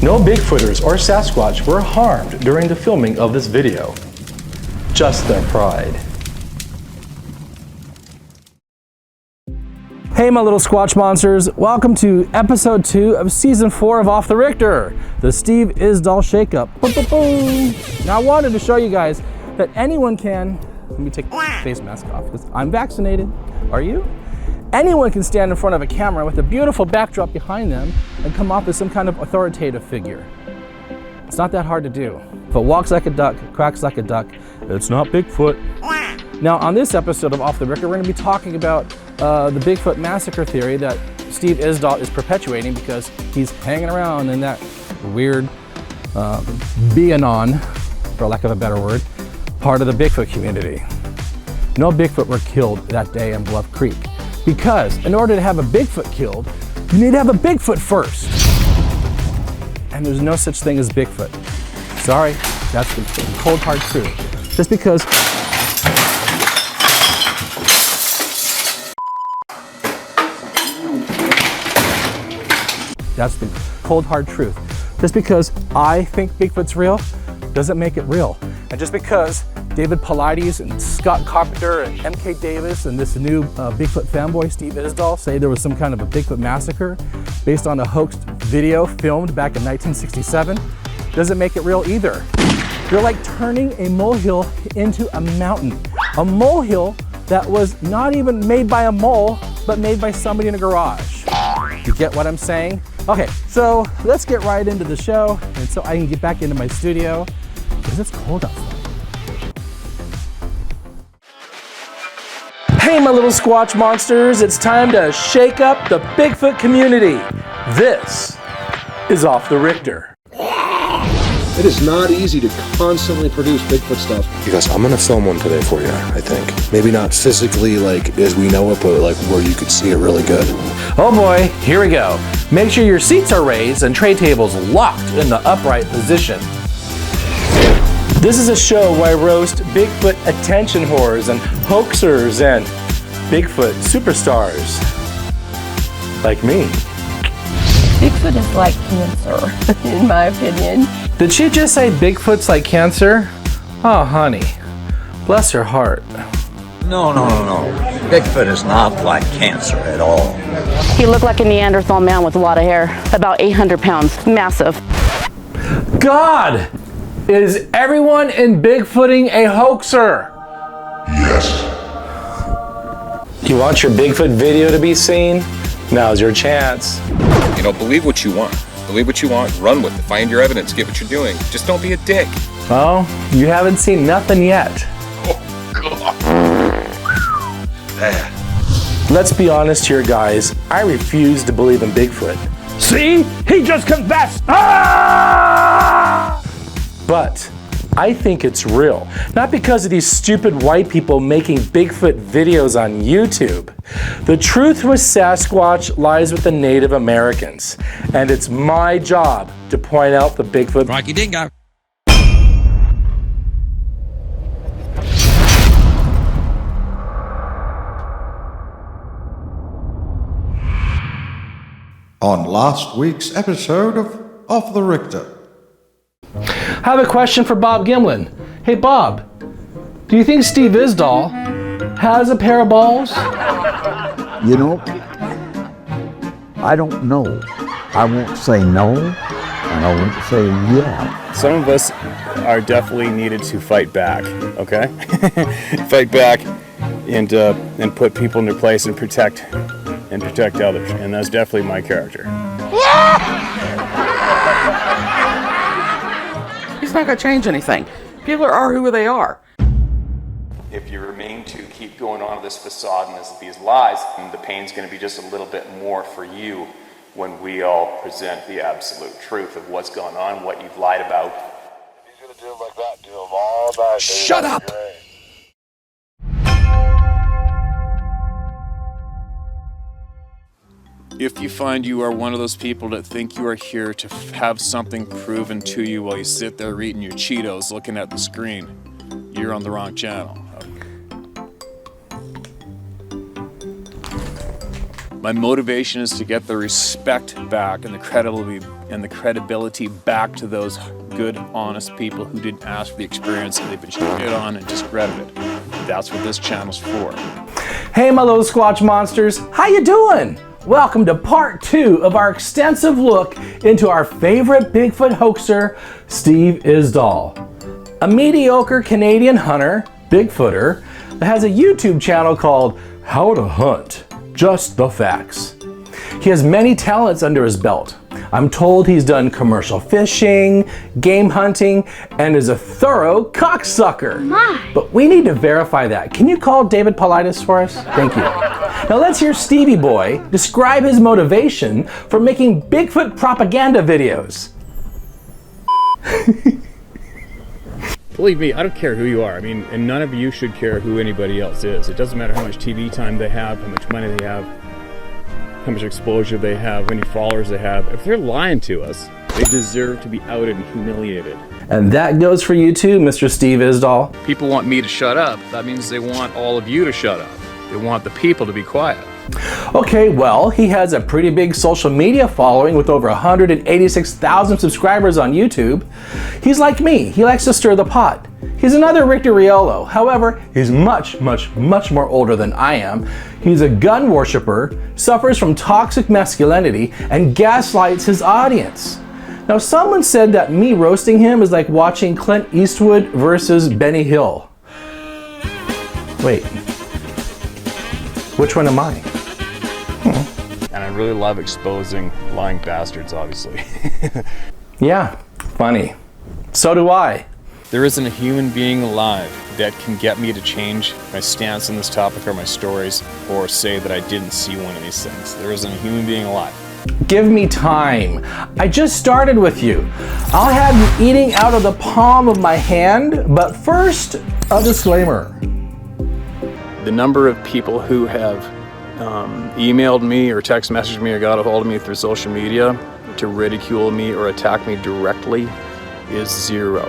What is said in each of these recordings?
No Bigfooters or Sasquatch were harmed during the filming of this video. Just their pride. Hey my little Squatch monsters, welcome to episode 2 of season 4 of Off the Rictor, the Steve Isdahl shakeup. Now I wanted to show you guys that anyone can, let me take the face mask off because I'm vaccinated, are you? Anyone can stand in front of a camera with a beautiful backdrop behind them and come off as some kind of authoritative figure. It's not that hard to do. If it walks like a duck, quacks like a duck, it's not Bigfoot. Now on this episode of Off the Rictor, we're going to be talking about the Bigfoot massacre theory that Steve Isdahl is perpetuating because he's hanging around in that weird BAnon, for lack of a better word, part of the Bigfoot community. No Bigfoot were killed that day in Bluff Creek because in order to have a Bigfoot killed, you need to have a Bigfoot first. And there's no such thing as Bigfoot. Sorry, that's the cold hard truth. Just because that's the cold hard truth. Just because I think Bigfoot's real doesn't make it real. And just because David Paulides and Scott Carpenter and MK Davis and this new Bigfoot fanboy Steve Isdahl say there was some kind of a Bigfoot massacre based on a hoaxed video filmed back in 1967 doesn't make it real either. You're like turning a molehill into a mountain. A molehill that was not even made by a mole, but made by somebody in a garage. You get what I'm saying? Okay, so let's get right into the show, and so I can get back into my studio, because it's cold outside. Hey my little Squatch monsters, it's time to shake up the Bigfoot community. This is Off the Rictor. It is not easy to constantly produce Bigfoot stuff. Because I'm gonna film one today for you, I think. Maybe not physically like as we know it, but like where you could see it really good. Oh boy, here we go. Make sure your seats are raised and tray tables locked in the upright position. This is a show where I roast Bigfoot attention whores and hoaxers and Bigfoot superstars. Like me. Bigfoot is like cancer, in my opinion. Did she just say Bigfoot's like cancer? Oh, honey. Bless her heart. No. Bigfoot is not like cancer at all. He looked like a Neanderthal man with a lot of hair, about 800 pounds, massive. God! Is everyone in Bigfooting a hoaxer? Yes. You want your Bigfoot video to be seen? Now's your chance. You know, believe what you want. Believe what you want, run with it. Find your evidence, get what you're doing. Just don't be a dick. Oh, you haven't seen nothing yet. Oh, God. Bad. Let's be honest here, guys. I refuse to believe in Bigfoot. See? He just confessed! Ah! But I think it's real. Not because of these stupid white people making Bigfoot videos on YouTube. The truth with Sasquatch lies with the Native Americans. And it's my job to point out the Bigfoot. Rocky Dingo. On last week's episode of Off the Rictor. I have a question for Bob Gimlin. Hey Bob, do you think Steve Isdahl has a pair of balls? You know, I don't know. I won't say no, and I won't say yeah. Some of us are definitely needed to fight back, okay? Fight back and put people in their place and protect others, and that's definitely my character. It's not going to change anything. People are who they are. If you remain to keep going on this facade and these lies, the pain's going to be just a little bit more for you when we all present the absolute truth of what's going on, what you've lied about. He's going to do them like that, do them all night. Shut up! If you find you are one of those people that think you are here to have something proven to you while you sit there eating your Cheetos looking at the screen, you're on the wrong channel. My motivation is to get the respect back and the and the credibility back to those good, honest people who didn't ask for the experience and they've been shit on and discredited. That's what this channel's for. Hey, my little Squatch monsters, how you doing? Welcome to part 2 of our extensive look into our favorite Bigfoot hoaxer, Steve Isdahl, a mediocre Canadian hunter, Bigfooter, that has a YouTube channel called How to Hunt, Just the Facts. He has many talents under his belt. I'm told he's done commercial fishing, game hunting, and is a thorough cocksucker. But we need to verify that. Can you call David Paulides for us? Thank you. Now let's hear Stevie Boy describe his motivation for making Bigfoot propaganda videos. Believe me, I don't care who you are. I mean, and none of you should care who anybody else is. It doesn't matter how much TV time they have, how much money they have, how much exposure they have, how many followers they have. If they're lying to us, they deserve to be outed and humiliated. And that goes for you too, Mr. Steve Isdahl. People want me to shut up. That means they want all of you to shut up. They want the people to be quiet. Okay, well, he has a pretty big social media following with over 186,000 subscribers on YouTube. He's like me. He likes to stir the pot. He's another Rictor Riolo. However, he's much more older than I am. He's a gun worshiper, suffers from toxic masculinity, and gaslights his audience. Now, someone said that me roasting him is like watching Clint Eastwood versus Benny Hill. Wait, which one am I? And I really love exposing lying bastards, obviously. Yeah, funny. So do I. There isn't a human being alive that can get me to change my stance on this topic or my stories or say that I didn't see one of these things. There isn't a human being alive. Give me time. I just started with you. I'll have you eating out of the palm of my hand, but first, a disclaimer. The number of people who have emailed me or text messaged me or got a hold of me through social media to ridicule me or attack me directly is 0.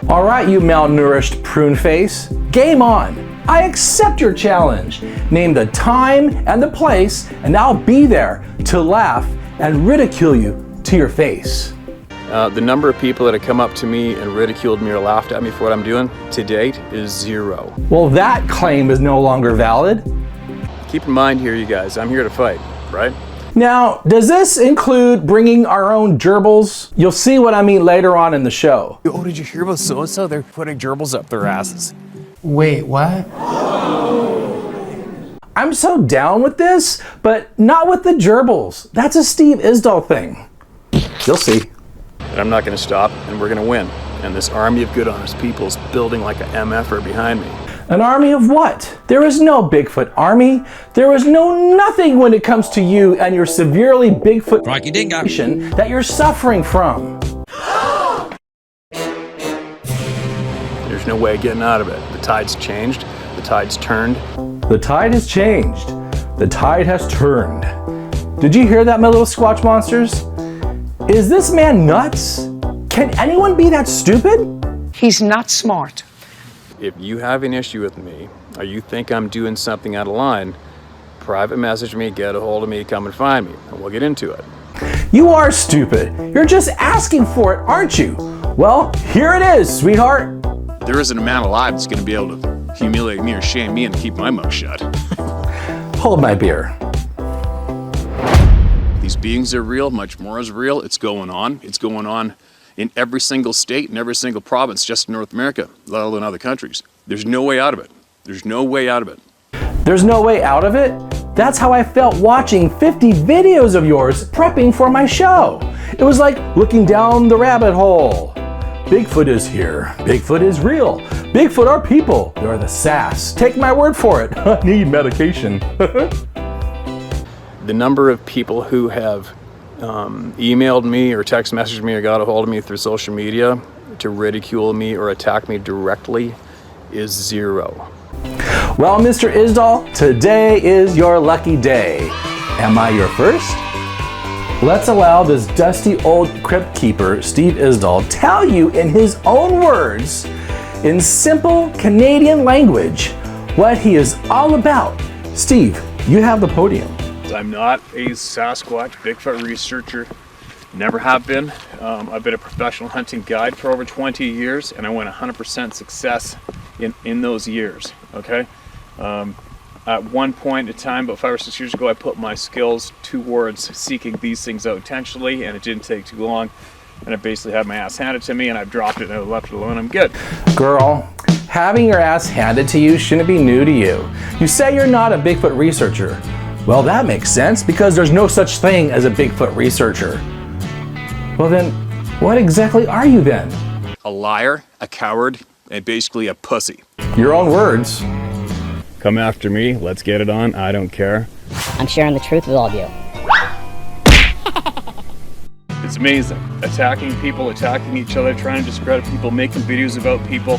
All right, you malnourished prune face, game on. I accept your challenge. Name the time and the place, and I'll be there to laugh and ridicule you to your face. The number of people that have come up to me and ridiculed me or laughed at me for what I'm doing to date is 0. Well, that claim is no longer valid. Keep in mind here, you guys, I'm here to fight, right? Now, does this include bringing our own gerbils? You'll see what I mean later on in the show. Oh, did you hear about so-and-so? They're putting gerbils up their asses. Wait, what? I'm so down with this, but not with the gerbils. That's a Steve Isdahl thing. You'll see. And I'm not going to stop, and we're going to win. And this army of good, honest people is building like a MFer behind me. An army of what? There is no Bigfoot army. There is no nothing when it comes to you and your severely Bigfoot condition that you're suffering from. There's no way of getting out of it. The tide's changed. The tide's turned. The tide has changed. The tide has turned. Did you hear that, my little Squatch monsters? Is this man nuts? Can anyone be that stupid? He's not smart. If you have an issue with me, or you think I'm doing something out of line, private message me, get a hold of me, come and find me, and we'll get into it. You are stupid. You're just asking for it, aren't you? Well, here it is, sweetheart. There isn't a man alive that's going to be able to humiliate me or shame me and keep my mouth shut. Hold my beer. These beings are real, much more is real. It's going on. It's going on in every single state and every single province just in North America, let alone other countries. There's no way out of it. There's no way out of it. There's no way out of it? That's how I felt watching 50 videos of yours prepping for my show. It was like looking down the rabbit hole. Bigfoot is here. Bigfoot is real. Bigfoot are people. They're the sass. Take my word for it. I need medication. The number of people who have emailed me or text messaged me or got a hold of me through social media to ridicule me or attack me directly is 0. Well, Mr. Isdahl, today is your lucky day. Am I your first? Let's allow this dusty old crypt keeper, Steve Isdahl, tell you in his own words, in simple Canadian language, what he is all about. Steve, you have the podium. I'm not a Sasquatch Bigfoot researcher. Never have been. I've been a professional hunting guide for over 20 years, and I went 100% success in those years, okay? At one point in time, about 5 or 6 years ago, I put my skills towards seeking these things out intentionally, and it didn't take too long. And I basically had my ass handed to me, and I've dropped it and I left it alone. I'm good. Girl, having your ass handed to you shouldn't be new to you. You say you're not a Bigfoot researcher. Well, that makes sense because there's no such thing as a Bigfoot researcher. Well then, what exactly are you then? A liar, a coward, and basically a pussy. Your own words. Come after me, let's get it on, I don't care. I'm sharing the truth with all of you. It's amazing. Attacking people, attacking each other, trying to discredit people, making videos about people.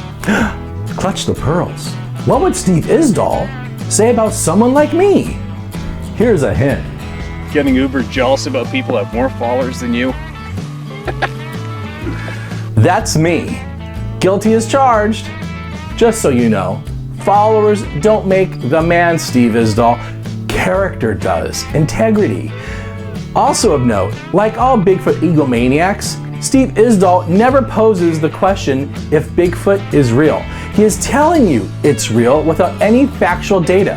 Clutch the pearls. What would Steve Isdahl say about someone like me? Here's a hint. Getting uber jealous about people who have more followers than you. That's me. Guilty as charged. Just so you know, followers don't make the man, Steve Isdahl. Character does. Integrity. Also of note, like all Bigfoot egomaniacs, Steve Isdahl never poses the question if Bigfoot is real. He is telling you it's real without any factual data.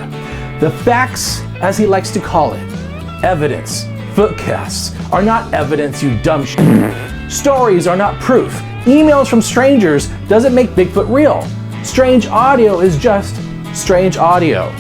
The facts, as he likes to call it, evidence, footcasts, are not evidence, you dumb shit. Stories are not proof. Emails from strangers doesn't make Bigfoot real. Strange audio is just strange audio.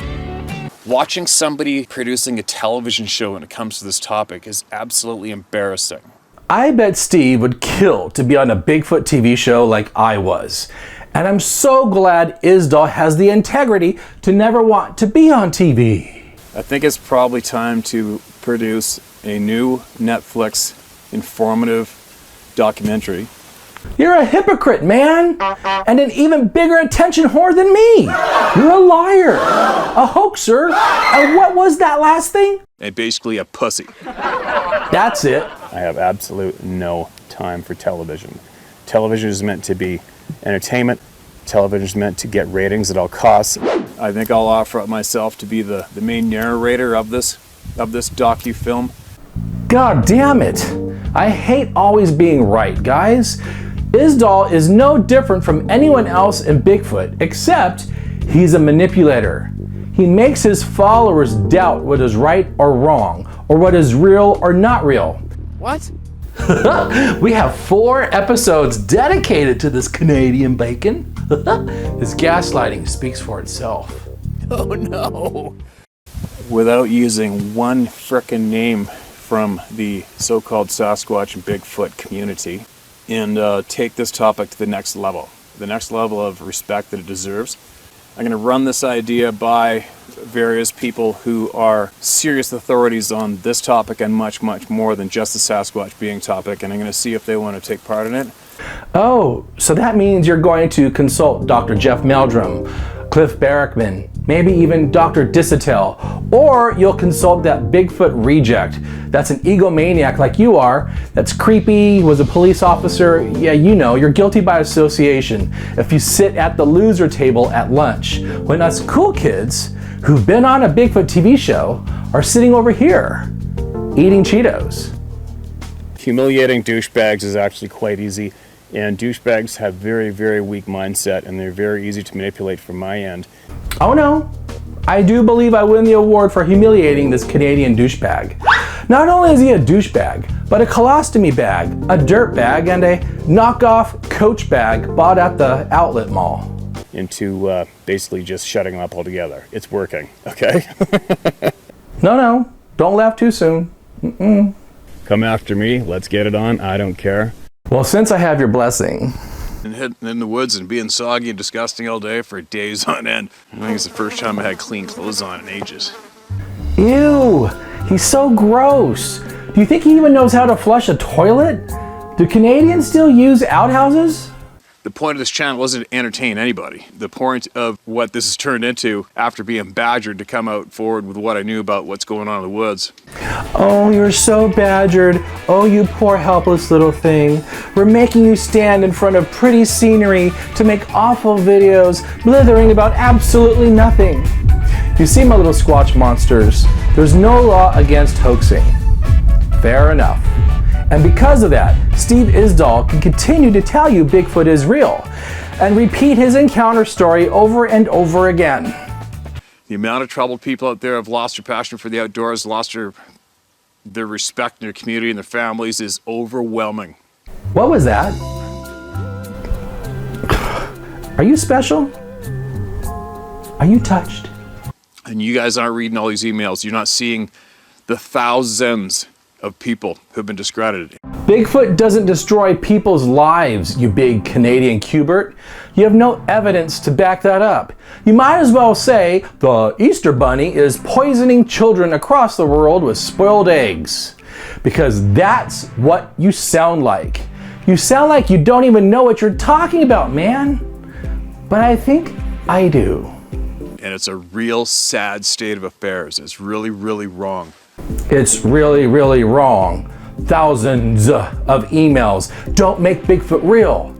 Watching somebody producing a television show when it comes to this topic is absolutely embarrassing. I bet Steve would kill to be on a Bigfoot TV show like I was. And I'm so glad Isdahl has the integrity to never want to be on TV. I think it's probably time to produce a new Netflix informative documentary. You're a hypocrite, man! And an even bigger attention whore than me! You're a liar! A hoaxer! And what was that last thing? And basically a pussy. That's it. I have absolute no time for television. Television is meant to be entertainment. Television is meant to get ratings at all costs. I think I'll offer up myself to be the main narrator of this docu-film. God damn it! I hate always being right, guys. Isdahl is no different from anyone else in Bigfoot, except he's a manipulator. He makes his followers doubt what is right or wrong, or what is real or not real. What? We have 4 episodes dedicated to this Canadian bacon. His gaslighting speaks for itself. Oh no! Without using one frickin' name from the so-called Sasquatch and Bigfoot community, and take this topic to the next level of respect that it deserves. I'm going to run this idea by various people who are serious authorities on this topic and much, much more than just the Sasquatch being topic, and I'm going to see if they want to take part in it. Oh, so that means you're going to consult Dr. Jeff Meldrum, Cliff Barrickman, maybe even Dr. Disotell, or you'll consult that Bigfoot reject. That's an egomaniac like you are, that's creepy, was a police officer, yeah, you know, you're guilty by association if you sit at the loser table at lunch, when us cool kids who've been on a Bigfoot TV show are sitting over here, eating Cheetos. Humiliating douchebags is actually quite easy, and douchebags have very, very weak mindset, and they're very easy to manipulate from my end. Oh no, I do believe I win the award for humiliating this Canadian douchebag. Not only is he a douchebag, but a colostomy bag, a dirt bag, and a knockoff Coach bag bought at the outlet mall. Into basically just shutting him up altogether. It's working, okay? No, don't laugh too soon. Mm-mm. Come after me, let's get it on, I don't care. Well, since I have your blessing. And hidden in the woods and being soggy and disgusting all day for days on end. I think it's the first time I had clean clothes on in ages. Ew, he's so gross. Do you think he even knows how to flush a toilet? Do Canadians still use outhouses? The point of this channel wasn't to entertain anybody. The point of what this has turned into after being badgered to come out forward with what I knew about what's going on in the woods. Oh, you're so badgered. Oh, you poor helpless little thing. We're making you stand in front of pretty scenery to make awful videos, blithering about absolutely nothing. You see, my little Squatch monsters, there's no law against hoaxing. Fair enough. And because of that, Steve Isdahl can continue to tell you Bigfoot is real and repeat his encounter story over and over again. The amount of troubled people out there have lost their passion for the outdoors, lost their respect in their community and their families is overwhelming. What was that? Are you special? Are you touched? And you guys aren't reading all these emails. You're not seeing the thousands of people who've been discredited. Bigfoot doesn't destroy people's lives, you big Canadian Cubert. You have no evidence to back that up. You might as well say the Easter Bunny is poisoning children across the world with spoiled eggs. Because that's what you sound like. You sound like you don't even know what you're talking about, man. But I think I do. And it's a real sad state of affairs. It's really, really wrong. It's really, really wrong. Thousands of emails don't make Bigfoot real.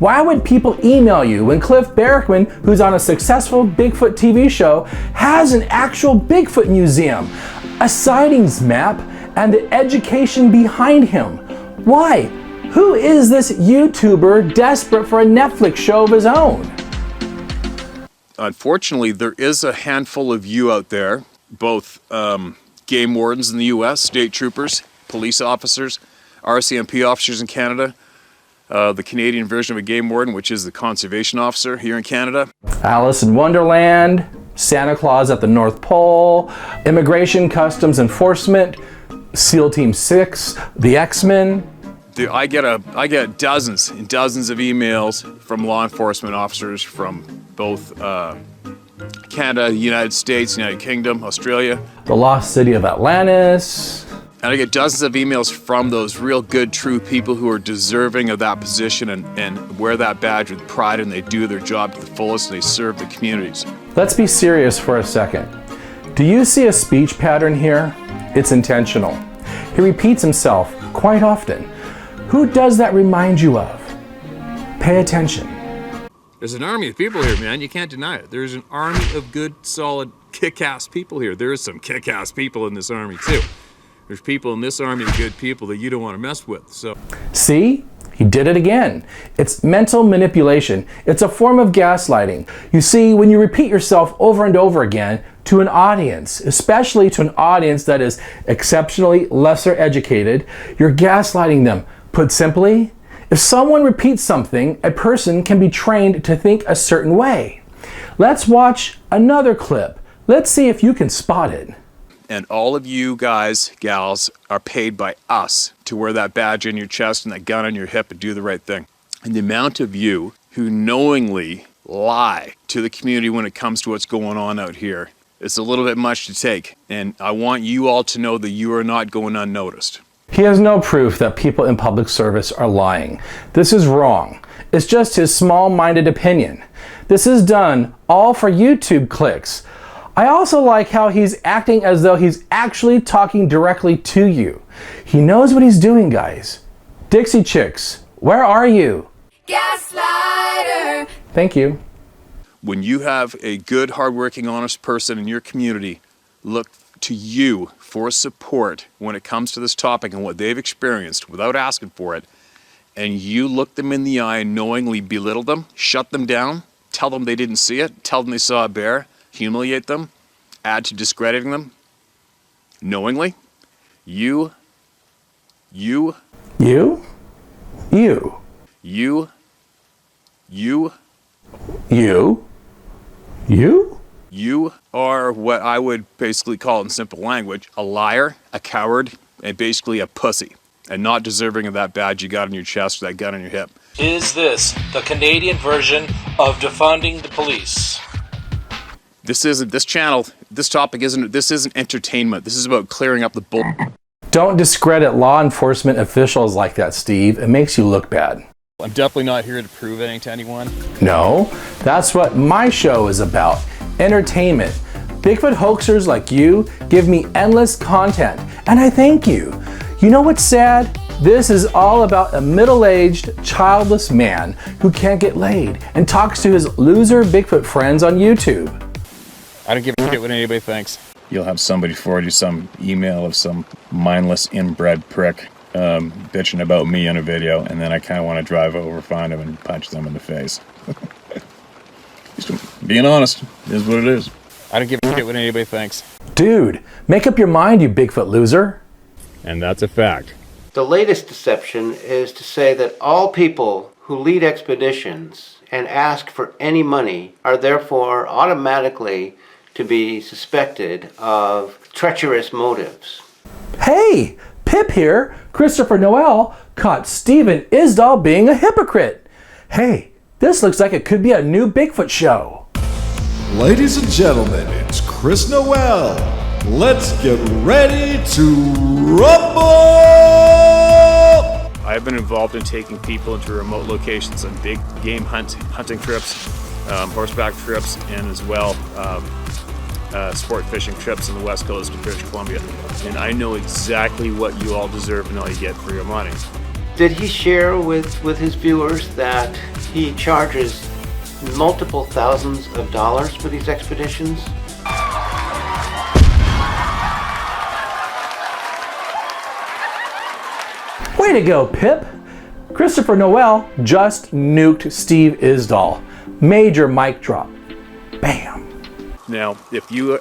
Why would people email you when Cliff Barackman, who's on a successful Bigfoot TV show, has an actual Bigfoot museum, a sightings map, and the education behind him? Why? Who is this YouTuber desperate for a Netflix show of his own? Unfortunately, there is a handful of you out there, both game wardens in the US, state troopers, police officers, RCMP officers in Canada, the Canadian version of a game warden, which is the conservation officer here in Canada. Alice in Wonderland, Santa Claus at the North Pole, Immigration Customs Enforcement, SEAL Team 6, the X-Men. I get dozens and dozens of emails from law enforcement officers from both Canada, the United States, United Kingdom, Australia. The Lost City of Atlantis. And I get dozens of emails from those real good, true people who are deserving of that position and wear that badge with pride, and they do their job to the fullest and they serve the communities. Let's be serious for a second. Do you see a speech pattern here? It's intentional. He repeats himself quite often. Who does that remind you of? Pay attention. There's an army of people here, man. You can't deny it. There's an army of good, solid, kick-ass people here. There is some kick-ass people in this army, too. There's people in this army of good people that you don't want to mess with, so. See? He did it again. It's mental manipulation. It's a form of gaslighting. You see, when you repeat yourself over and over again to an audience, especially to an audience that is exceptionally lesser educated, you're gaslighting them. Put simply, if someone repeats something, a person can be trained to think a certain way. Let's watch another clip. Let's see if you can spot it. And all of you guys, gals, are paid by us to wear that badge on your chest and that gun on your hip and do the right thing. And the amount of you who knowingly lie to the community when it comes to what's going on out here, it's a little bit much to take. And I want you all to know that you are not going unnoticed. He has no proof that people in public service are lying. This is wrong. It's just his small-minded opinion. This is done all for YouTube clicks. I also like how he's acting as though he's actually talking directly to you. He knows what he's doing, guys. Dixie Chicks, where are you? Gaslighter! Thank you. When you have a good, hardworking, honest person in your community, look to you for support when it comes to this topic and what they've experienced without asking for it, and you look them in the eye and knowingly belittle them, shut them down, tell them they didn't see it, tell them they saw a bear, humiliate them, add to discrediting them, knowingly, you are what I would basically call in simple language, a liar, a coward, and basically a pussy, and not deserving of that badge you got on your chest or that gun on your hip. Is this the Canadian version of defunding the police? This isn't entertainment. This is about clearing up the bull. Don't discredit law enforcement officials like that, Steve. It makes you look bad. I'm definitely not here to prove anything to anyone. No, that's what my show is about. Entertainment. Bigfoot hoaxers like you give me endless content, and I thank you. You know what's sad? This is all about a middle-aged, childless man who can't get laid and talks to his loser Bigfoot friends on YouTube. I don't give a shit what anybody thinks. You'll have somebody forward you some email of some mindless inbred prick bitching about me in a video, and then I kind of want to drive over, find them, and punch them in the face. Just being honest is what it is. I don't give a shit what anybody thinks. Dude, make up your mind, you Bigfoot loser. And that's a fact. The latest deception is to say that all people who lead expeditions and ask for any money are therefore automatically to be suspected of treacherous motives. Hey, Pip here, Christopher Noel, caught Steven Isdahl being a hypocrite. Hey, this looks like it could be a new Bigfoot show. Ladies and gentlemen, it's Chris Noel. Let's get ready to rumble! I've been involved in taking people into remote locations on big game hunting trips, horseback trips, and as well sport fishing trips on the west coast of British Columbia. And I know exactly what you all deserve and all you get for your money. Did he share with his viewers that he charges multiple thousands of dollars for these expeditions? Way to go, Pip. Christopher Noel just nuked Steve Isdahl. Major mic drop. Bam. Now, if you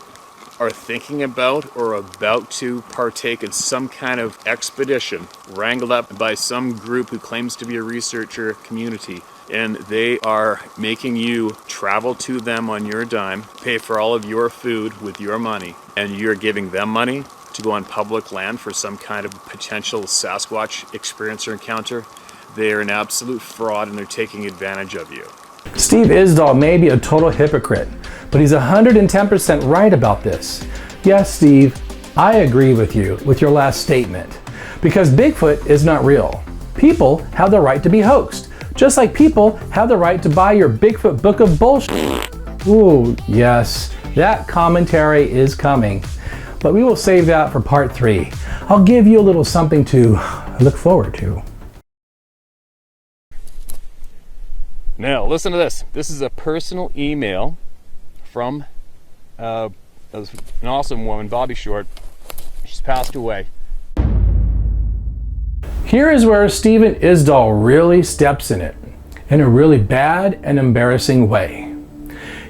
are thinking about or about to partake in some kind of expedition wrangled up by some group who claims to be a researcher community, and they are making you travel to them on your dime, pay for all of your food with your money, and you're giving them money to go on public land for some kind of potential Sasquatch experience or encounter, they are an absolute fraud and they're taking advantage of you. Steve Isdahl may be a total hypocrite, but he's 110% right about this. Yes, Steve, I agree with you with your last statement, because Bigfoot is not real. People have the right to be hoaxed, just like people have the right to buy your Bigfoot book of bullshit. Ooh, yes, that commentary is coming, but we will save that for part 3. I'll give you a little something to look forward to. Now, listen to this. This is a personal email from an awesome woman, Bobby Short. She's passed away. Here is where Steven Isdahl really steps in it, in a really bad and embarrassing way.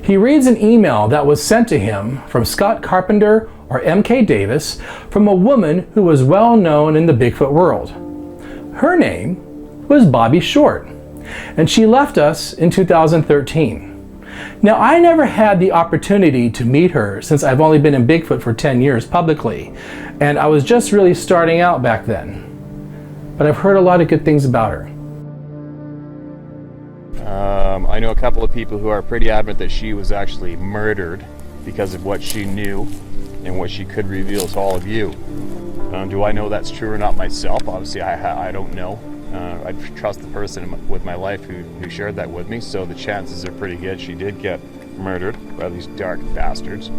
He reads an email that was sent to him from Scott Carpenter or M.K. Davis from a woman who was well known in the Bigfoot world. Her name was Bobby Short, and she left us in 2013. Now, I never had the opportunity to meet her since I've only been in Bigfoot for 10 years publicly, and I was just really starting out back then. But I've heard a lot of good things about her. I know a couple of people who are pretty adamant that she was actually murdered because of what she knew and what she could reveal to all of you. Do I know that's true or not myself? Obviously, I don't know. I trust the person with my life who shared that with me, so the chances are pretty good she did get murdered by these dark bastards.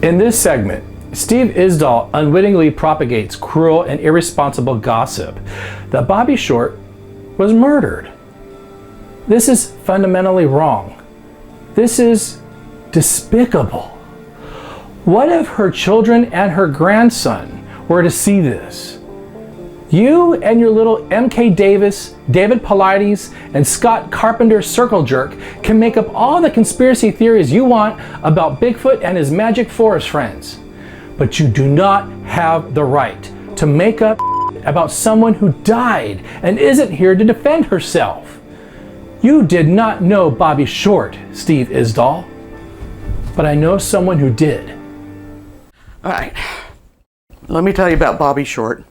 In this segment, Steve Isdahl unwittingly propagates cruel and irresponsible gossip that Bobby Short was murdered. This is fundamentally wrong. This is despicable. What if her children and her grandson were to see this? You and your little M.K. Davis, David Paulides, and Scott Carpenter circle jerk can make up all the conspiracy theories you want about Bigfoot and his magic forest friends. But you do not have the right to make up about someone who died and isn't here to defend herself. You did not know Bobby Short, Steve Isdahl, but I know someone who did. All right, let me tell you about Bobby Short.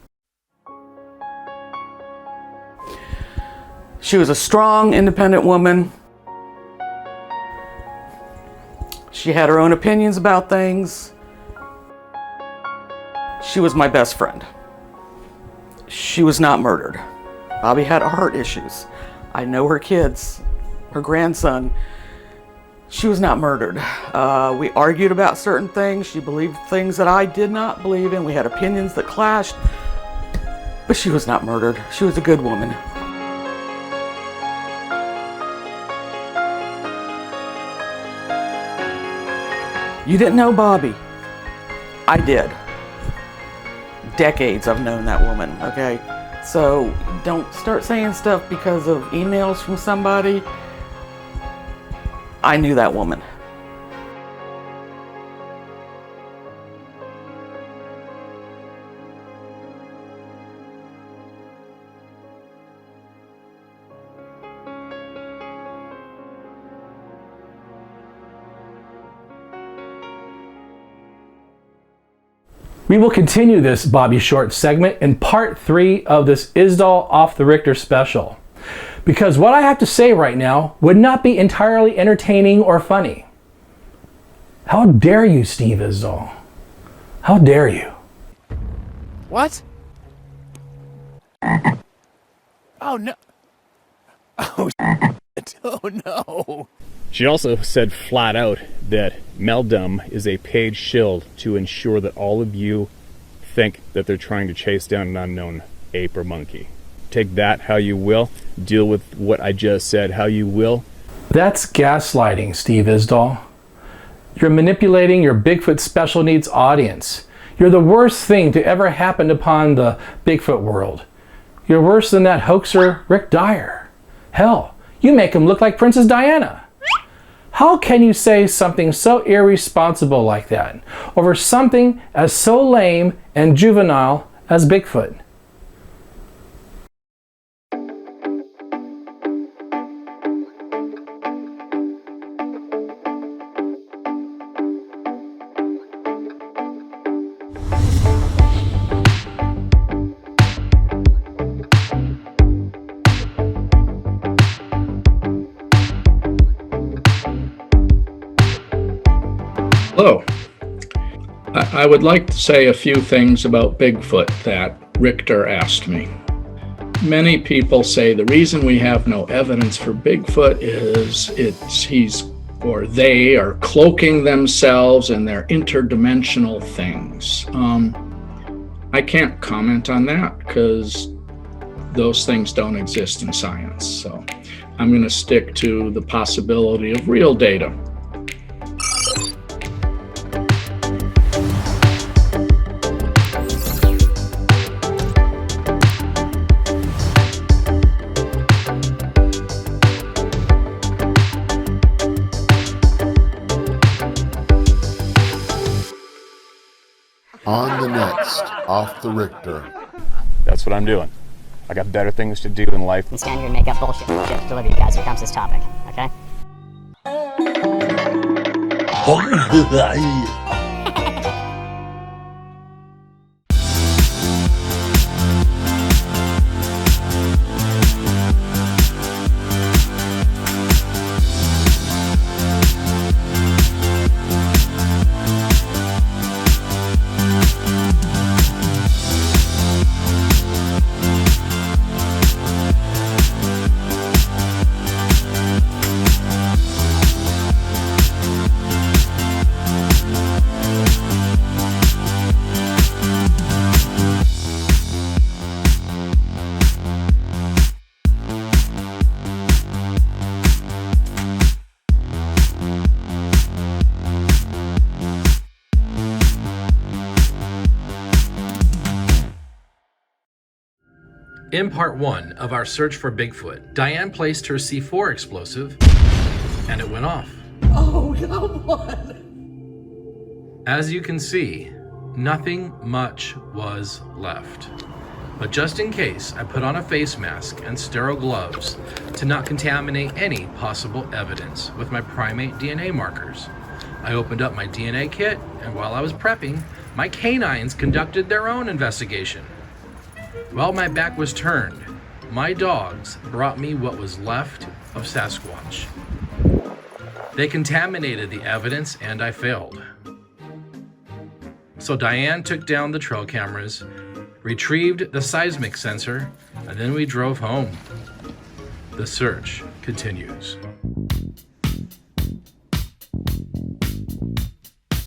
She was a strong, independent woman. She had her own opinions about things. She was my best friend. She was not murdered. Bobby had heart issues. I know her kids, her grandson. She was not murdered. We argued about certain things. She believed things that I did not believe in. We had opinions that clashed, but she was not murdered. She was a good woman. You didn't know Bobby. I did. decades I've known that woman, okay? So don't start saying stuff because of emails from somebody. I knew that woman. We will continue this Bobby Short segment in part 3 of this Isdahl Off the Rictor special. Because what I have to say right now would not be entirely entertaining or funny. How dare you, Steve Isdahl? How dare you? What? Oh no. Oh shit. Oh no. She also said flat out that Meldum is a paid shill to ensure that all of you think that they're trying to chase down an unknown ape or monkey. Take that how you will. Deal with what I just said how you will. That's gaslighting, Steve Isdahl. You're manipulating your Bigfoot special needs audience. You're the worst thing to ever happen upon the Bigfoot world. You're worse than that hoaxer Rick Dyer. Hell, you make him look like Princess Diana. How can you say something so irresponsible like that over something as so lame and juvenile as Bigfoot? Hello. I would like to say a few things about Bigfoot that Rictor asked me. Many people say the reason we have no evidence for Bigfoot is they are cloaking themselves and they're interdimensional things. I can't comment on that because those things don't exist in science. So I'm going to stick to the possibility of real data. On the next Off the Rictor. That's what I'm doing. I got better things to do in life. And stand here and make up bullshit. Just deliver you guys when it comes to this topic, okay? In part 1 of our search for Bigfoot, Diane placed her C4 explosive and it went off. Oh, come on. As you can see, nothing much was left. But just in case, I put on a face mask and sterile gloves to not contaminate any possible evidence with my primate DNA markers. I opened up my DNA kit, and while I was prepping, my canines conducted their own investigation. While my back was turned, my dogs brought me what was left of Sasquatch. They contaminated the evidence and I failed. So Diane took down the trail cameras, retrieved the seismic sensor, and then we drove home. The search continues.